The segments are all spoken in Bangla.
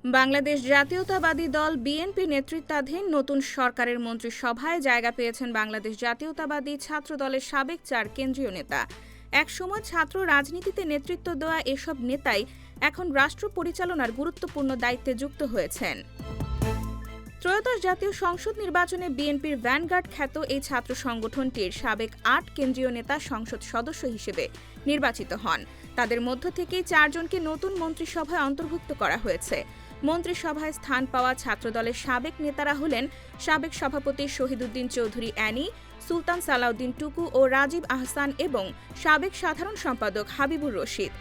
বাংলাদেশ জাতীয়তাবাদী দল বিএনপি নেতৃত্বাধীন নতুন সরকারের মন্ত্রিসভায় জায়গা পেয়েছেন বাংলাদেশ জাতীয়তাবাদী ছাত্র দলের সাবেক ৪ কেন্দ্রীয় নেতা। একসময় ছাত্র রাজনীতিতে নেতৃত্ব দেওয়া এসব নেতাই এখন রাষ্ট্র পরিচালনার গুরুত্বপূর্ণ দায়িত্বে যুক্ত হয়েছেন। ত্রয়োদশ জাতীয় সংসদ নির্বাচনে বিএনপির ভ্যানগার্ড খ্যাত এই ছাত্র সংগঠনটির সাবেক ৮ কেন্দ্রীয় নেতা সংসদ সদস্য হিসেবে নির্বাচিত হন। তাদের মধ্য থেকেই ৪ জনকে নতুন মন্ত্রিসভায় অন্তর্ভুক্ত করা হয়েছে। মন্ত্রিসভায় স্থান পাওয়া ছাত্রদলের সাবেক নেতারা হলেন সাবেক সভাপতি শহীদউদ্দিন চৌধুরী অ্যানি, সুলতান সালাউদ্দিন টুকু ও রাজীব আহসান এবং সাবেক সাধারণ সম্পাদক হাবিবুর রশিদ।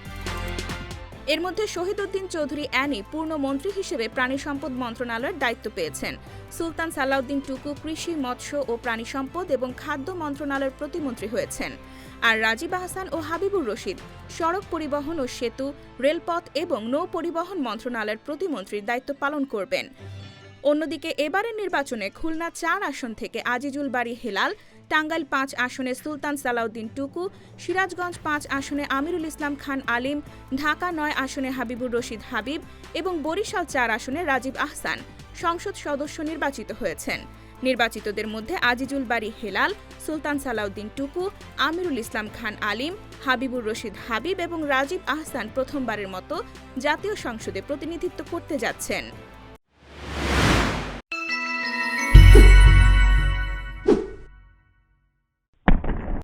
এর মধ্যে শহীদউদ্দিন চৌধুরী অ্যানি পূর্ণ মন্ত্রী হিসেবে প্রাণী সম্পদ মন্ত্রণালয়ের দায়িত্ব পেয়েছেন। সুলতান সালাউদ্দিন টুকু কৃষি, মৎস্য ও প্রাণী সম্পদ এবং খাদ্য মন্ত্রণালয়ের প্রতিমন্ত্রী হয়েছেন। আর রাজীব আহসান ও হাবিবুর রশিদ সড়ক পরিবহন ও সেতু, রেলপথ এবং নৌ পরিবহন মন্ত্রণালয়ের প্রতিমন্ত্রীর দায়িত্ব পালন করবেন। অন্যদিকে এবারের নির্বাচনে খুলনা ৪ আসন থেকে আজিজুল বারী হেলাল, টাঙ্গাইল ৫ আসনে সুলতান সালাউদ্দিন টুকু, সিরাজগঞ্জ ৫ আসনে আমিরুল ইসলাম খান আলিম, ঢাকা ৯ আসনে হাবিবুর রশিদ হাবিব এবং বরিশাল ৪ আসনে রাজীব আহসান সংসদ সদস্য নির্বাচিত হয়েছেন। নির্বাচিতদের মধ্যে আজিজুল বারী হেলাল, সুলতান সালাউদ্দিন টুকু, আমিরুল ইসলাম খান আলিম, হাবিবুর রশিদ হাবিব এবং রাজীব আহসান প্রথমবারের মতো জাতীয় সংসদে প্রতিনিধিত্ব করতে যাচ্ছেন।